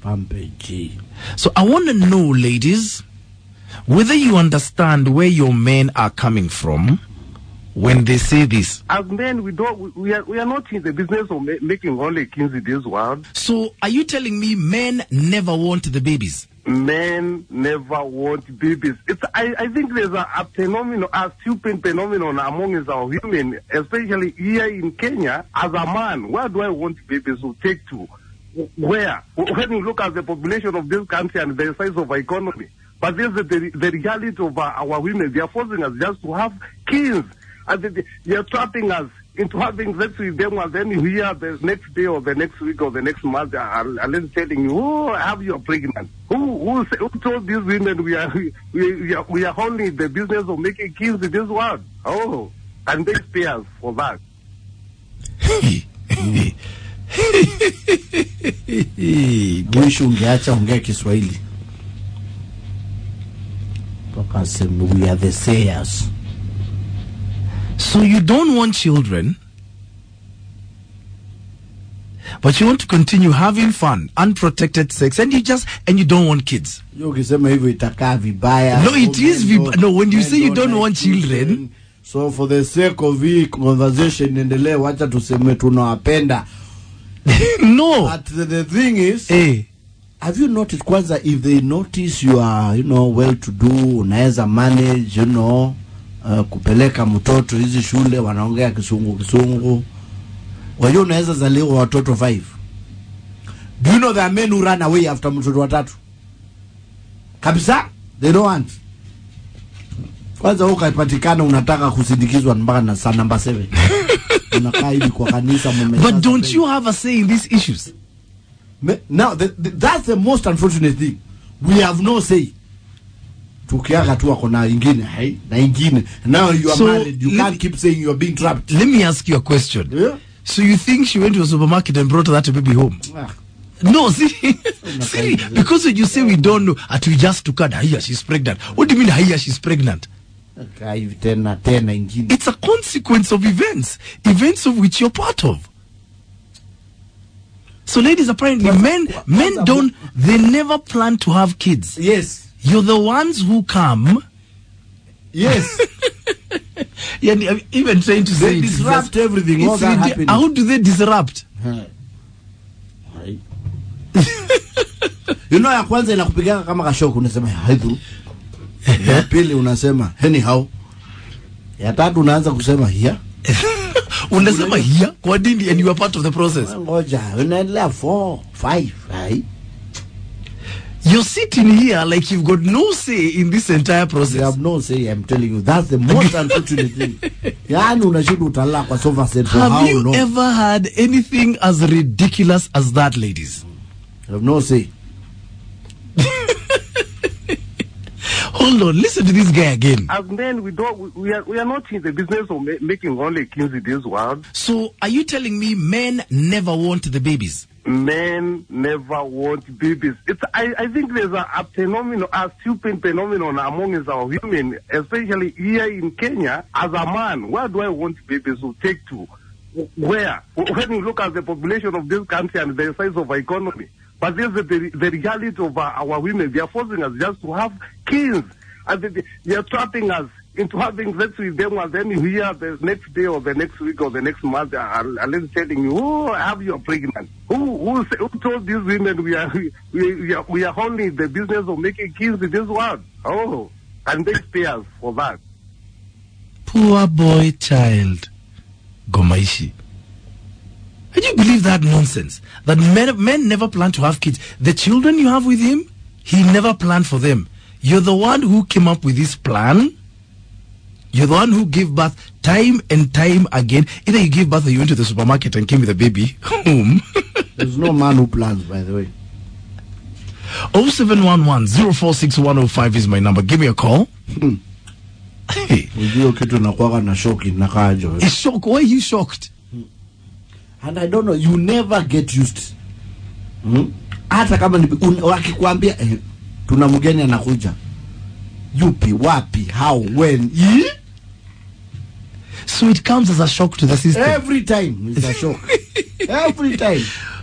Pampeji. So I want to know, ladies, whether you understand where your men are coming from when they say this. As men, we are not in the business of making only kings in this world. So are you telling me men never want the babies? Men never want babies. I think there's a phenomenon, a stupid phenomenon among our women, especially here in Kenya. As a man, where do I want babies to take to? Where? When you look at the population of this country and the size of our economy. But this is the reality of our women. They are forcing us just to have kids. And they are trapping us into having sex with them, and then you hear the next day or the next week or the next month, and telling you, oh, have you pregnant? Who told these women we are only in the business of making kids in this world? Oh, and they pay us for that. Mwisho ungeacha ongea Kiswahili. Because we are the sayers. So you don't want children, but you want to continue having fun, unprotected sex, and you don't want kids. Yo ukisema hivyo itakaa vibaya. No, it is vibaya. No, when you say you don't want children. So for the sake of the conversation endelee, wacha tuseme tunawapenda. No. But the thing is, have you noticed kwanza, if they notice you are, well to do, unaweza manage, kupeleka mtoto hizi shule wanaongea kisungu. Wajua unaweza zaliwa watoto 5. Do you know there are men who run away after mtoto watatu? Kabisa, they don't want. Kwanza ukaipatikana unataka kusindikizwa mpaka na saa number 7. Unakaa hivi kwa kanisa mume. But don't you have a say in these issues? Now that's the most unfortunate thing. We have no say. Tukiaga tu wako na ingine, na ingine. Now you are married, you can't keep saying you are being trapped. Let me ask you a question. Yeah? So you think she went to a supermarket and brought that baby home? No, see, because when you say we don't know, we just took her, here she's pregnant. What do you mean here she's pregnant? It's a consequence of events of which you're part of. So ladies, apparently they never plan to have kids. Yes. You're the ones who come. Yes. Yeah, even trying to say disrupt everything. All that happening. How do they disrupt? Ya kwanza inakupiga kama kashoku, unasema haidhuru. Ya pili unasema anyhow. Ya tatu unaanza kusema here. Unasema here kwa nini, and you are part of the process. Ngoja, unaendelea 4, 5, right? You're sitting here like you've got no say in this entire process. You have no say, I'm telling you. That's the most unfortunate thing. Have you ever had anything as ridiculous as that, ladies? You have no say. Hold on, listen to this guy again. As men, we are not in the business of making only kings in this world. So are you telling me men never want the babies? Men never want babies. I think there's a phenomenon, a stupid phenomenon among our women, especially here in Kenya. As a man, where do I want babies to take to? Where? When you look at the population of this country and the size of our economy. But this is the reality of our women. They are forcing us just to have kids. And they are trapping us into having sex with them, and then you hear the next day or the next week or the next month, and telling you, oh, have you pregnant? Who told these women we are only in the business of making kids in this world? Oh, and they pay us for that. Poor boy child. Gomaishi. Can you believe that nonsense? That men never plan to have kids. The children you have with him, he never planned for them. You're the one who came up with this plan. You're the one who gave birth time and time again. Either you gave birth or you went to the supermarket and came with a baby home. There's no man who plans, by the way. 0711 046105 is my number. Give me a call. Hey. It's shock. Why are you shocked? And I don't know, you never get used. Hata kama wakikwambia tuna mgeni anakuja. Yupi, wapi, how, when? So it comes as a shock to the system. Every time it's a shock. Every time.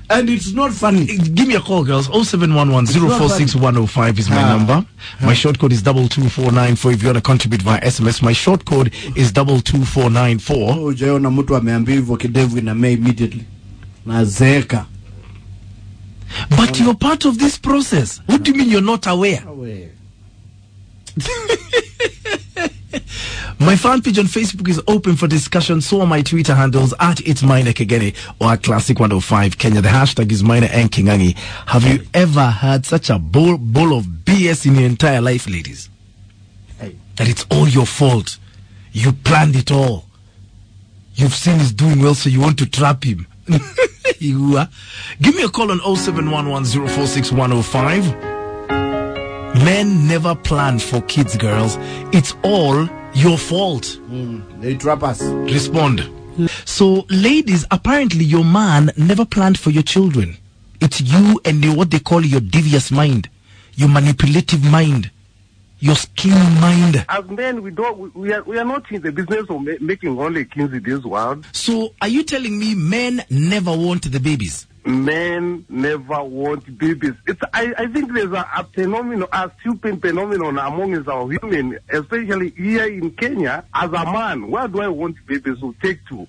And it's not funny. Give me a call, girls. 0711-046-105 is my number. My short code is 22494 if you want to contribute via SMS. My short code is 22494. Oh, jaona mtu ameambia hivyo kidevu inamea immediately. Nazeeka. But you're part of this process. What do you mean you're not aware? My fan page on Facebook is open for discussion. So are my Twitter handles at It's Minor Kegeni or at Classic 105 Kenya. The hashtag is Minor and Kingangi. Have you ever had such a bowl of BS in your entire life, ladies? Hey. That it's all your fault. You planned it all. You've seen he's doing well, so you want to trap him. You are. Give me a call on 0711-046-105. Men never plan for kids, girls. It's all your fault. They trap us. Respond. So, ladies, apparently your man never planned for your children. It's you and what they call your devious mind, your manipulative mind, your scheming mind. As men, we are not in the business of making only kings in this world. So, are you telling me men never want the babies? Men never want babies. I think there's a phenomenon, a stupid phenomenon among our women, especially here in Kenya. As a man, where do I want babies to take to?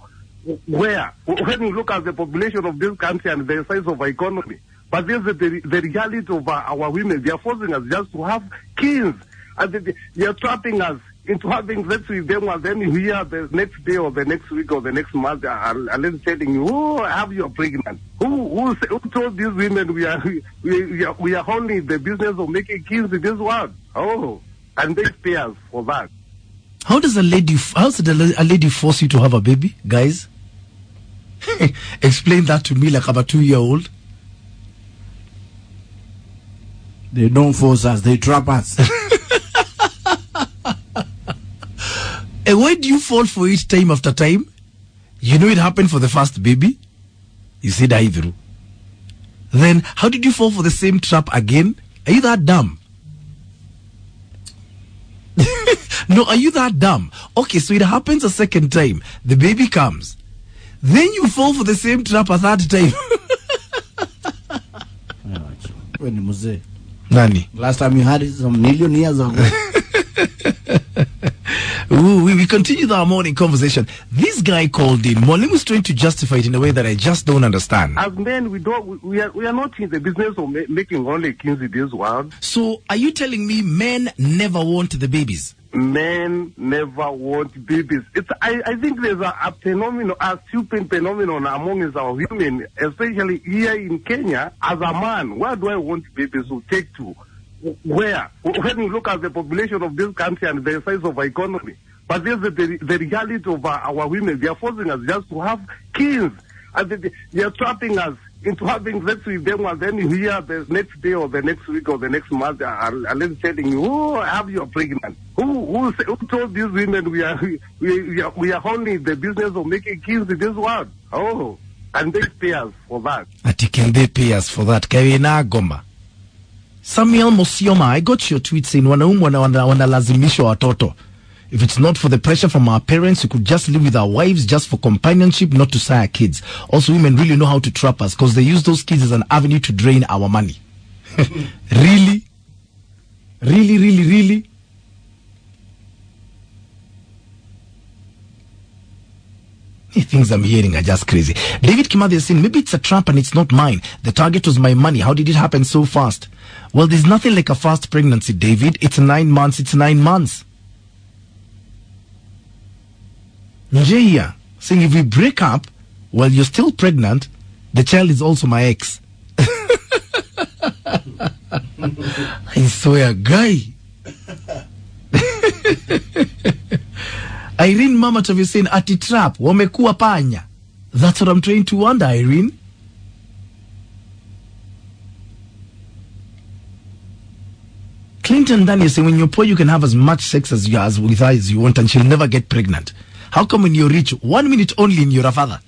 Where? When you look at the population of this country and the size of our economy. But this is the reality of our women. They are forcing us just to have kids. And they are trapping us into having sex with them, and then here the next day or the next week or the next month, and then telling you, "Oh, have you pregnant?" Who told these women we are only in the business of making kids in this world? Oh, and they pay us for that. How does a lady force you to have a baby, guys? Explain that to me like I'm a 2-year-old. They don't force us, they trap us. And why do you fall for it time after time? You know it happened for the first baby. You said I through. Then how did you fall for the same trap again? Are you that dumb? No, are you that dumb? Okay, so it happens a second time. The baby comes. Then you fall for the same trap a third time. Nani? Last time you had it some million years ago. We continue our morning conversation. This guy called in. Molim was trying to justify it in a way that I just don't understand. As men, we are not in the business of making only kings in this world. So, are you telling me men never want the babies? Men never want babies. I think there's a phenomenon, a stupid phenomenon among our women, especially here in Kenya. As a man, where do I want babies to take to? Where? When you look at the population of this country and the size of our economy. But this is the reality of our women. They are forcing us just to have kids. And they are trapping us into having sex with them, and then here the next day or the next week or the next month, and then telling you, "Oh, have you pregnant?" Who told these women we are only in the business of making kids in this world? Oh, and they pay us for that. Can they pay us for that? Kawina Gomba. Samuel Mosioma, I got your tweet saying wanalazimisha watoto. If it's not for the pressure from our parents, we could just live with our wives just for companionship, not to sire kids. Also, women really know how to trap us because they use those kids as an avenue to drain our money. Really? Really, really, really? The things I'm hearing are just crazy. David Kimathi is saying, maybe it's a trap and it's not mine. The target was my money. How did it happen so fast? Well, there's nothing like a fast pregnancy, David. It's 9 months. It's 9 months. Njaya saying, if we break up while you're still pregnant, the child is also my ex. I swear, guy. Irene Mama Tavi saying, ati trap, wamekuwa panya. That's what I'm trying to wonder, Irene. Clinton Daniel saying, when you're poor, you can have as much sex as you want and she'll never get pregnant. How come when you're rich, 1 minute only and you're a father?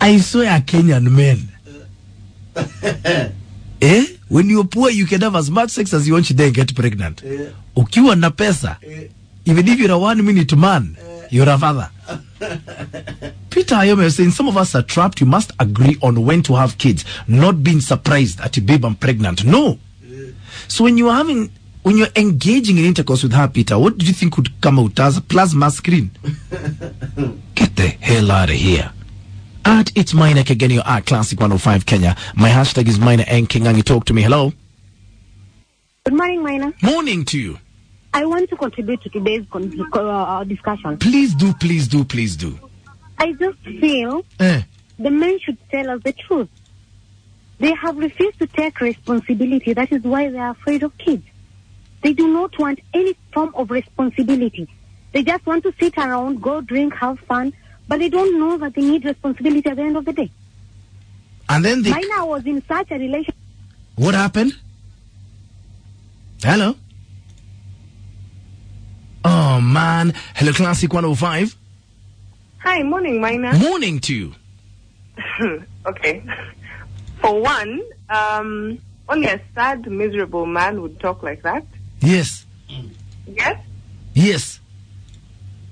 I swear, Kenyan men. When you're poor, you can have as much sex as you want, you then get pregnant. Ukiwa na pesa, even if you're a 1 minute man, You're a father. Peter Ayome is saying some of us are trapped. You must agree on when to have kids, not being surprised at your babe I'm pregnant. No. So when you're engaging in intercourse with her, Peter, what do you think would come out as a plasma screen? Get the hell out of here. At It's Minor again, you're at Classic 105 Kenya. My hashtag is Minor and King, and you talk to me. Hello. Good morning, Minor. Morning to you. I want to contribute to today's discussion. Please do, please do, please do. I just feel the men should tell us the truth. They have refused to take responsibility. That is why they are afraid of kids. They do not want any form of responsibility. They just want to sit around, go drink, have fun, but they don't know that they need responsibility at the end of the day. And then Minor was in such a relationship. What happened? Hello? Oh, man. Hello, Classic 105. Hi, morning, Minor. Morning to you. Okay. For one, only a sad, miserable man would talk like that. Yes. Yes? Yes.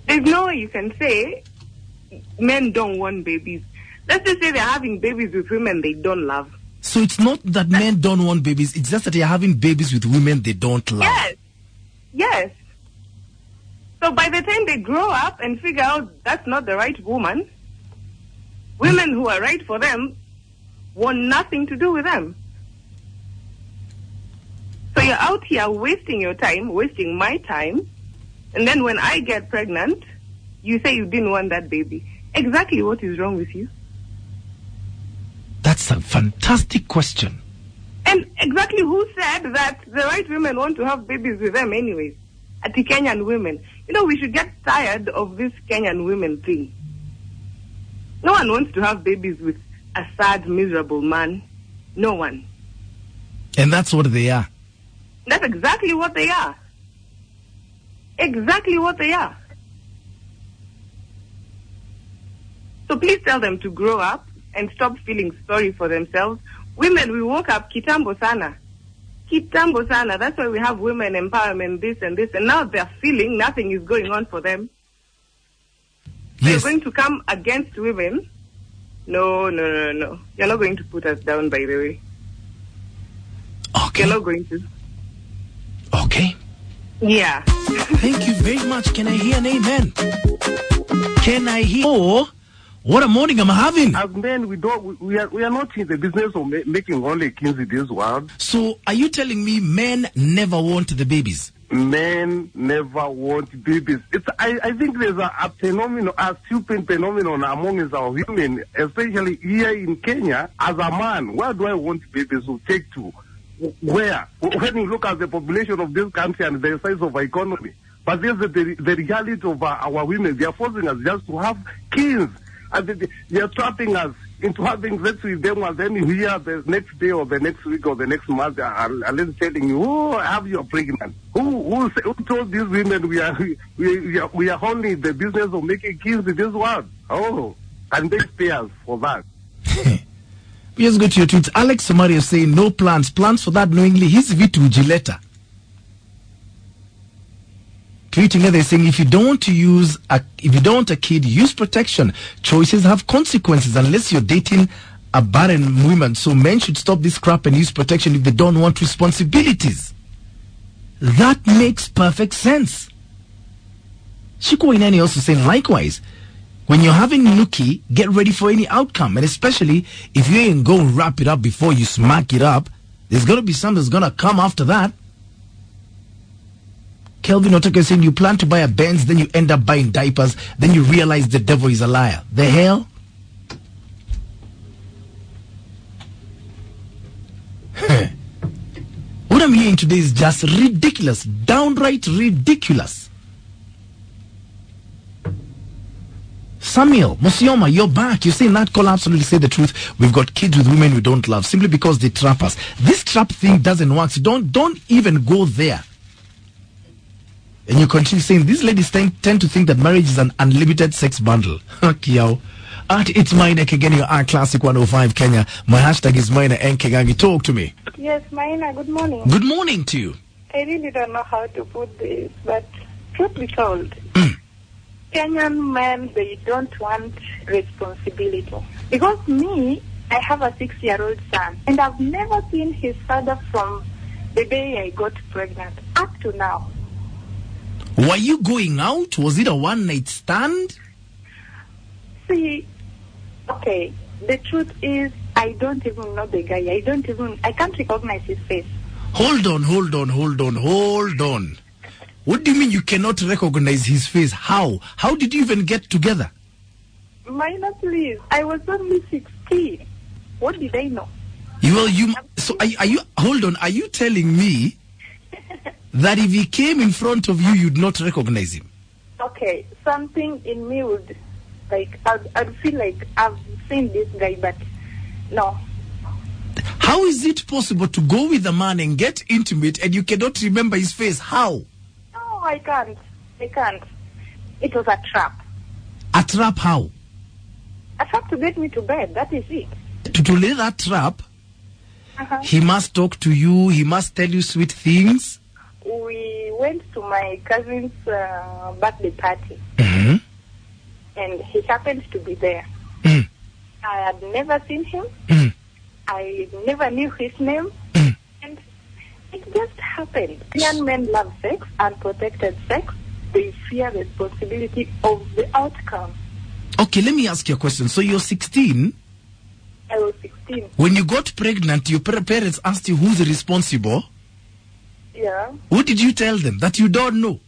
There's no way you can say men don't want babies. Let's just say they're having babies with women they don't love. So it's not that men don't want babies, it's just that they're having babies with women they don't love. Yes. Yes. So by the time they grow up and figure out that's not the right woman, women who are right for them want nothing to do with them. So you're out here wasting your time, wasting my time, and then when I get pregnant, you say you didn't want that baby. Exactly what is wrong with you? That's a fantastic question. And exactly who said that the right women want to have babies with them anyways? At the Kenyan women. You know, we should get tired of this Kenyan women thing. No one wants to have babies with a sad, miserable man. No one. And that's what they are. That's exactly what they are. Exactly what they are. So please tell them to grow up and stop feeling sorry for themselves. Women, we woke up kitambo sana. Kitambo sana. That's why we have women empowerment, this and this. And now they're feeling nothing is going on for them. Yes. You're going to come against women? No. You're not going to put us down, by the way. Okay. You're not going to. Okay. Yeah. Thank you very much. Can I hear an amen? Can I hear? Oh, what a morning I'm having. As men, we are not in the business of making only kings in this world. So, are you telling me men never want the babies? Men never want babies. I think there's a phenomenon, a stupid phenomenon among our women, especially here in Kenya. As a man, where do I want babies to take to? Where? When you look at the population of this country and the size of our economy. But there's the reality of our women. They are forcing us just to have kids. And they are trapping us into having sex with them, and then you hear the next day or the next week or the next month, unless telling you, oh, have you pregnant? Who told these women we are only in the business of making kids in this world? Oh, and they pay us for that. Let's go to your tweets. Alex Somaria saying no plans. Plans for that knowingly. He's Vitu Giletta. Tweeting there, they're saying if you don't want a kid, use protection. Choices have consequences unless you're dating a barren woman. So men should stop this crap and use protection if they don't want responsibilities. That makes perfect sense. Shiko Inani also saying likewise. When you're having Nuki, get ready for any outcome. And especially if you ain't go wrap it up before you smack it up, there's going to be something that's going to come after that. Kelvin Otaka is saying you plan to buy a Benz, then you end up buying diapers, then you realize the devil is a liar. The hell? What I'm hearing today is just ridiculous. Downright ridiculous. Samuel Musioma, you're back. You're saying that call absolutely say the truth. We've got kids with women we don't love simply because they trap us. This trap thing doesn't work. So don't even go there. And you continue saying these ladies tend to think that marriage is an unlimited sex bundle. Kiao. At It's Minor again, you are Classic 105 Kenya. My hashtag is Minor and Kegangi. Talk to me. Yes, Minor, good morning. Good morning to you. I really don't know how to put this, but truth be told, Kenyan men, they don't want responsibility. Because me, I have a 6-year-old son, and I've never seen his father from the day I got pregnant up to now. Were you going out? Was it a one-night stand? See, okay, the truth is, I don't even know the guy. I can't recognize his face. Hold on. What do you mean you cannot recognize his face? How? How did you even get together? Minor, please. I was only 16. What did I know? So are you, hold on, are you telling me that if he came in front of you, you'd not recognize him? Okay, something in me would, like, I'd feel like I've seen this guy, but no. How is it possible to go with a man and get intimate and you cannot remember his face? How? No, I can't. It was a trap. A trap how? A trap to get me to bed, that is it. To lay that trap, he must talk to you, he must tell you sweet things. We went to my cousin's birthday party, and he happened to be there. I had never seen him. I never knew his name, and it just happened. Young men love sex, unprotected sex. They fear responsibility of the outcome. Okay, let me ask you a question. So you're 16? I was 16. When you got pregnant, your parents asked you who's responsible? Yeah. What did you tell them? That you don't know?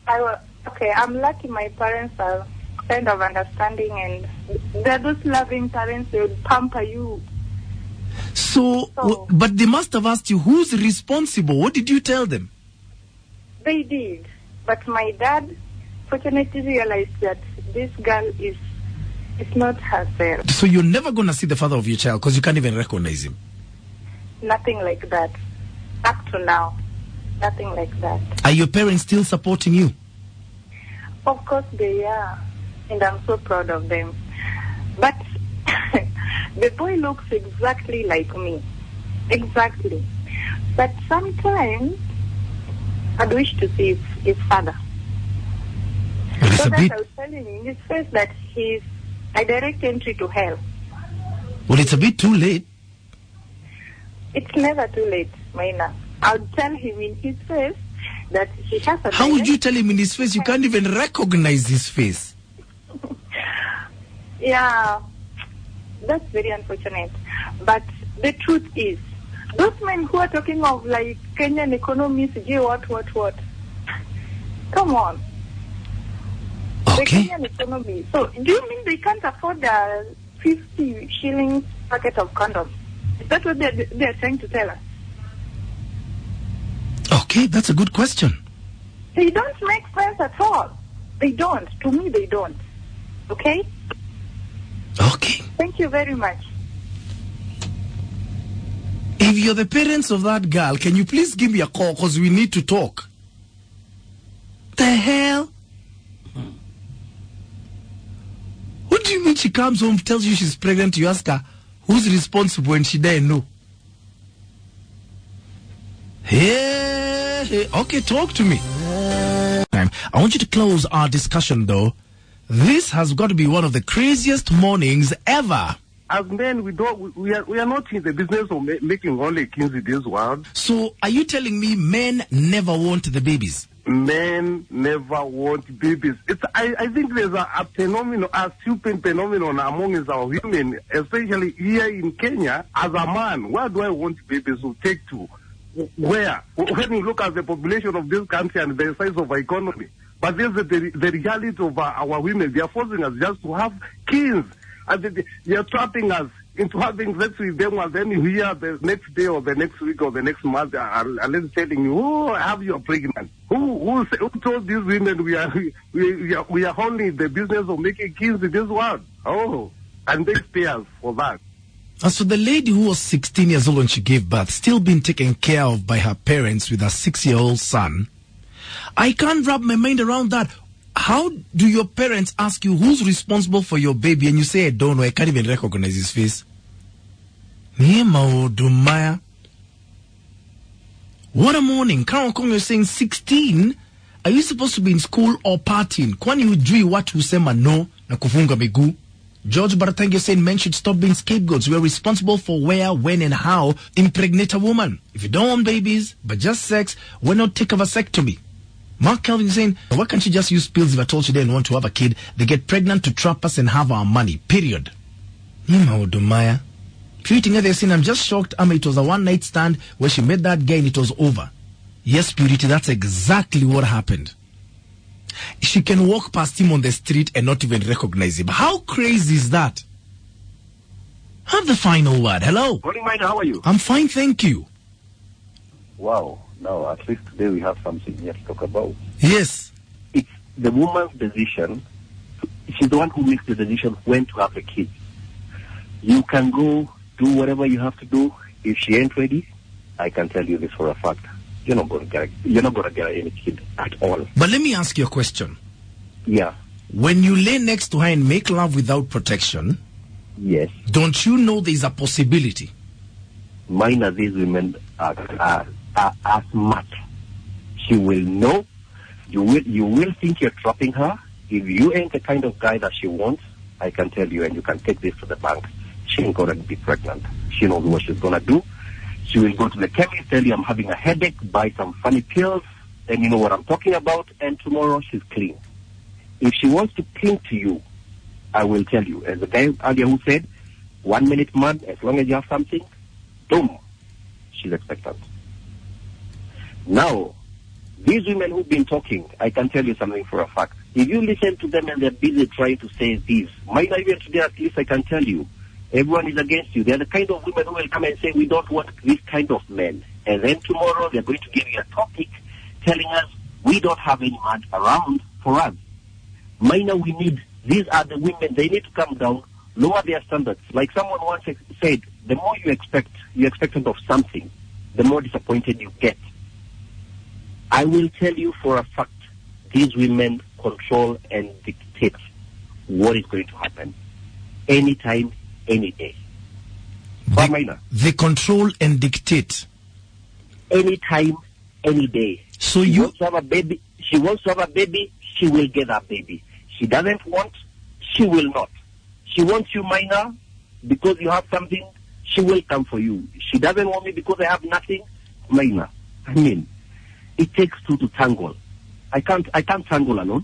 I'm lucky my parents are kind of understanding, and they're those loving parents. They would pamper you. So, but they must have asked you who's responsible. What did you tell them? They did. But my dad fortunately realized that this girl is not herself. So you're never going to see the father of your child because you can't even recognize him? Nothing like that. Up to now. Nothing like that. Are your parents still supporting you? Of course they are. And I'm so proud of them. But the boy looks exactly like me. Exactly. But sometimes I'd wish to see his father. So that I was telling him in his face that he's a direct entry to hell. Well, it's a bit too late. It's never too late, Maina. I would tell him in his face that he has a... How would you tell him in his face? You can't even recognize his face. Yeah, that's very unfortunate. But the truth is, those men who are talking of like Kenyan economies, what? Come on. Okay. The Kenyan economy. So, do you mean they can't afford a 50 shillings packet of condoms? Is that what they're trying to tell us? Okay, that's a good question. They don't make sense at all. They don't. To me, they don't. Okay? Okay. Thank you very much. If you're the parents of that girl, can you please give me a call because we need to talk? The hell? What do you mean she comes home, tells you she's pregnant, you ask her who's responsible and she doesn't know? Hey, okay, talk to me. I want you to close our discussion though. This has got to be one of the craziest mornings ever. As men, we are not in the business of making only kings in this world. So, are you telling me men never want the babies? Men never want babies. I think there's a phenomenon, a stupid phenomenon among our women, especially here in Kenya. As a man, where do I want babies to take to? Where? When you look at the population of this country and the size of our economy. But there's the reality of our women. They are forcing us just to have kids. And they are trapping us into having sex with them, and then you hear the next day or the next week or the next month, unless telling you, oh, have you pregnant? Who told these women we are only in the business of making kids in this world? Oh, and they pay us for that. And so the lady who was 16 years old when she gave birth, still being taken care of by her parents with a 6-year-old son. I can't wrap my mind around that. How do your parents ask you who's responsible for your baby and you say, I don't know, I can't even recognize his face? What a morning. Karen Kong is saying 16 Are you supposed to be in school or partying? Kwani hujui watu husema no na kufunga miguu? George Baratangi saying men should stop being scapegoats. We are responsible for where, when, and how impregnate a woman. If you don't want babies, but just sex, why not take a vasectomy? Mark Kelvin saying, why can't you just use pills if I told you they didn't want to have a kid? They get pregnant to trap us and have our money. Period. Nima Odumaya. Treating her, saying, I'm just shocked. It was a one-night stand where she met that guy and it was over. Yes, Purity, that's exactly what happened. She can walk past him on the street and not even recognize him. How crazy is that? Have the final word. Hello. Morning, Miner. How are you? I'm fine, thank you. Wow. Now, at least today we have something here to talk about. Yes. It's the woman's decision. She's the one who makes the decision when to have a kid. You can go do whatever you have to do. If she ain't ready, I can tell you this for a fact. You're not going to get any kid at all. But let me ask you a question. Yeah. When you lay next to her and make love without protection, yes, don't you know there's a possibility? Mine are these women are smart. She will know. You will think you're trapping her. If you ain't the kind of guy that she wants, I can tell you, and you can take this to the bank, she ain't gonna be pregnant. She knows what she's gonna do. She will go to the chemist, tell you I'm having a headache, buy some funny pills, and you know what I'm talking about, and tomorrow she's clean. If she wants to cling to you, I will tell you, as the guy earlier who said, 1 minute man, as long as you have something, boom, she's expectant. Now, these women who've been talking, I can tell you something for a fact. If you listen to them and they're busy trying to say this, might not even today, at least I can tell you, everyone is against you. They're the kind of women who will come and say, we don't want this kind of men. And then tomorrow they're going to give you a topic telling us we don't have any man around for us. Minor, we need, these are the women, they need to come down, lower their standards. Like someone once said, the more you're expectant of something, the more disappointed you get. I will tell you for a fact, these women control and dictate what is going to happen. Anytime, any day. They control and dictate. Anytime, any day. So she wants to have a baby. She wants to have a baby. She will get that baby. She doesn't want. She will not. She wants you, Minor, because you have something. She will come for you. She doesn't want me because I have nothing, Minor. I mean, it takes two to tangle. I can't tangle alone.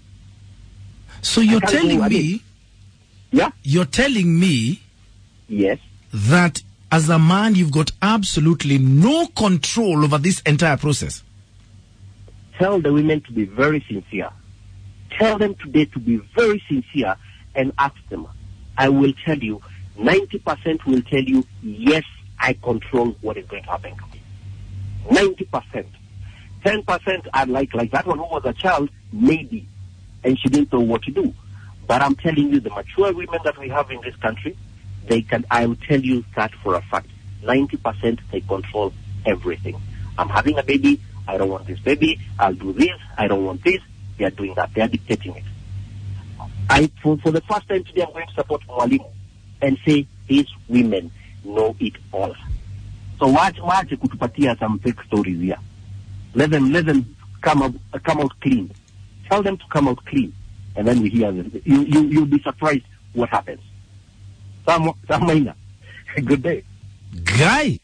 So you're telling me. Yeah. You're telling me. Yes. That as a man, you've got absolutely no control over this entire process. Tell the women to be very sincere. Tell them today to be very sincere and ask them. I will tell you, 90% will tell you, yes, I control what is going to happen to me. 90%. 10% are like that one who was a child, maybe, and she didn't know what to do. But I'm telling you, the mature women that we have in this country, I will tell you that for a fact. 90% they control everything. I'm having a baby, I don't want this baby, I'll do this, I don't want this. They are doing that, they are dictating it. For the first time today, I'm going to support Mwalimu and say these women know it all. So watch kutupatia some fake stories here. Let them come out clean. Tell them to come out clean, and then we hear them. You'll be surprised what happens. Good day. Guy.